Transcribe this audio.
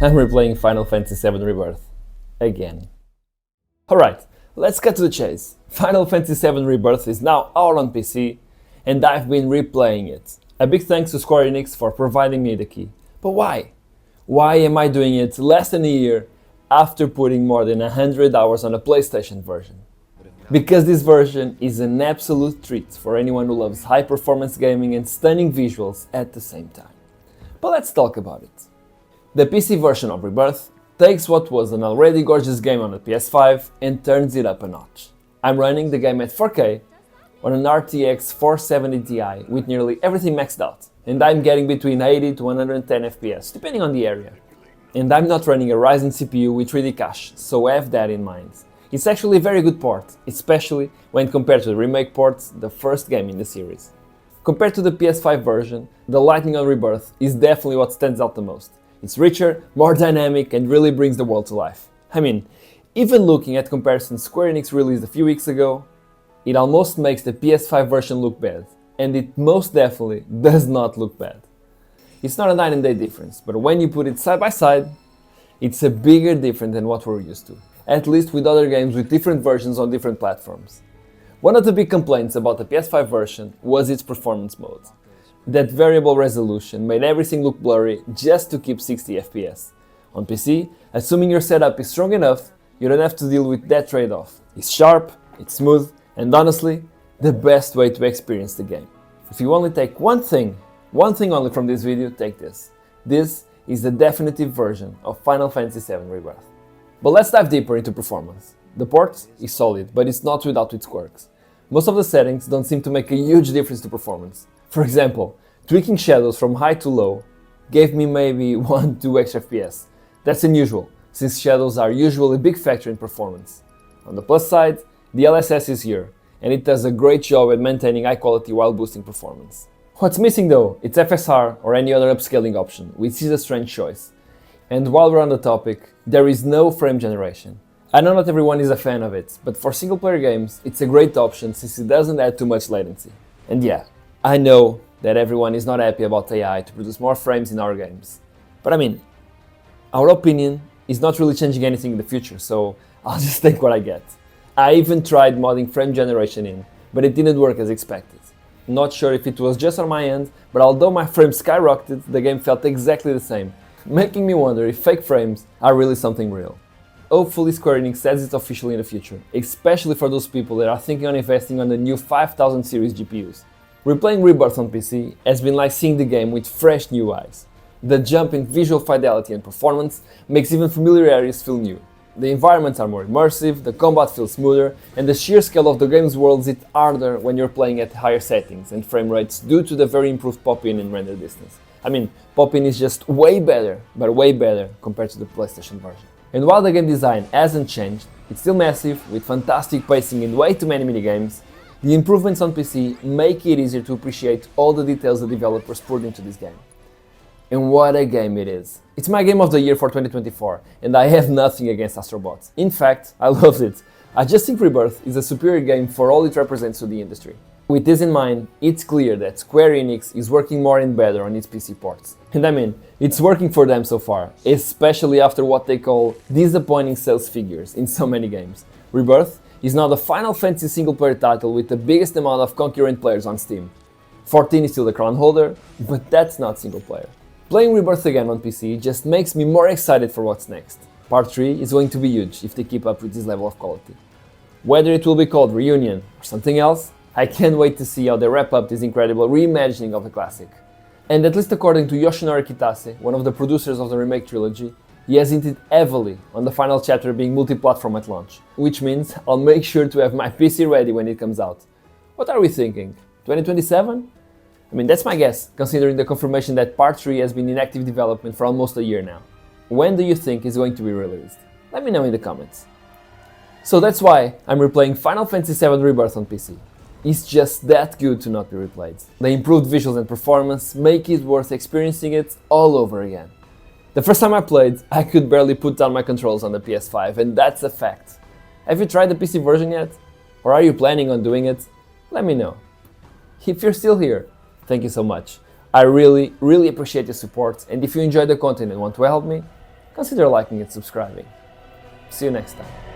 I'm replaying Final Fantasy VII Rebirth. Again. Alright, let's cut to the chase. Final Fantasy VII Rebirth is now out on PC, and I've been replaying it. A big thanks to Square Enix for providing me the key. But why? Why am I doing it less than a year after putting more than 100 hours on a PlayStation version? Because this version is an absolute treat for anyone who loves high-performance gaming and stunning visuals at the same time. But let's talk about it. The PC version of Rebirth takes what was an already gorgeous game on the PS5 and turns it up a notch. I'm running the game at 4K on an RTX 470 Ti with nearly everything maxed out, and I'm getting between 80 to 110 FPS, depending on the area. And I'm not running a Ryzen CPU with 3D cache, so have that in mind. It's actually a very good port, especially when compared to the remake ports, the first game in the series. Compared to the PS5 version, the lighting on Rebirth is definitely what stands out the most. It's richer, more dynamic, and really brings the world to life. I mean, even looking at comparisons Square Enix released a few weeks ago, it almost makes the PS5 version look bad, and it most definitely does not look bad. It's not a night and day difference, but when you put it side by side, it's a bigger difference than what we're used to, at least with other games with different versions on different platforms. One of the big complaints about the PS5 version was its performance mode. That variable resolution made everything look blurry just to keep 60 FPS. On PC, assuming your setup is strong enough, you don't have to deal with that trade-off. It's sharp, it's smooth, and honestly, the best way to experience the game. If you only take one thing only from this video, take this. This is the definitive version of Final Fantasy VII Rebirth. But let's dive deeper into performance. The port is solid, but it's not without its quirks. Most of the settings don't seem to make a huge difference to performance. For example, tweaking shadows from high to low gave me maybe 1-2 extra FPS. That's unusual, since shadows are usually a big factor in performance. On the plus side, the LSS is here, and it does a great job at maintaining high quality while boosting performance. What's missing though, it's FSR or any other upscaling option, which is a strange choice. And while we're on the topic, there is no frame generation. I know not everyone is a fan of it, but for single player games, it's a great option since it doesn't add too much latency. And yeah, I know that everyone is not happy about AI to produce more frames in our games. But I mean, our opinion is not really changing anything in the future, so I'll just take what I get. I even tried modding frame generation in, but it didn't work as expected. Not sure if it was just on my end, but although my frames skyrocketed, the game felt exactly the same, making me wonder if fake frames are really something real. Hopefully Square Enix says it officially in the future, especially for those people that are thinking on investing on the new 5000 series GPUs. Replaying Rebirth on PC has been like seeing the game with fresh new eyes. The jump in visual fidelity and performance makes even familiar areas feel new. The environments are more immersive, the combat feels smoother, and the sheer scale of the game's world hits harder when you're playing at higher settings and frame rates due to the very improved pop-in and render distance. I mean, pop-in is just way better, but way better compared to the PlayStation version. And while the game design hasn't changed, it's still massive, with fantastic pacing and way too many minigames. The improvements on PC make it easier to appreciate all the details the developers poured into this game. And what a game it is! It's my game of the year for 2024, and I have nothing against Astro Bot. In fact, I loved it. I just think Rebirth is a superior game for all it represents to the industry. With this in mind, it's clear that Square Enix is working more and better on its PC ports. And I mean, it's working for them so far, especially after what they call disappointing sales figures in so many games. Rebirth is now the Final Fantasy single-player title with the biggest amount of concurrent players on Steam. 14 is still the crown holder, but that's not single-player. Playing Rebirth again on PC just makes me more excited for what's next. Part 3 is going to be huge if they keep up with this level of quality. Whether it will be called Reunion or something else, I can't wait to see how they wrap up this incredible reimagining of the classic. And at least according to Yoshinori Kitase, one of the producers of the remake trilogy, he has hinted heavily on the final chapter being multi-platform at launch, which means I'll make sure to have my PC ready when it comes out. What are we thinking? 2027? I mean, that's my guess, considering the confirmation that Part 3 has been in active development for almost a year now. When do you think it's going to be released? Let me know in the comments. So that's why I'm replaying Final Fantasy VII Rebirth on PC. It's just that good to not be replayed. The improved visuals and performance make it worth experiencing it all over again. The first time I played, I could barely put down my controls on the PS5, and that's a fact. Have you tried the PC version yet? Or are you planning on doing it? Let me know. If you're still here, thank you so much. I really appreciate your support, and if you enjoy the content and want to help me, consider liking and subscribing. See you next time.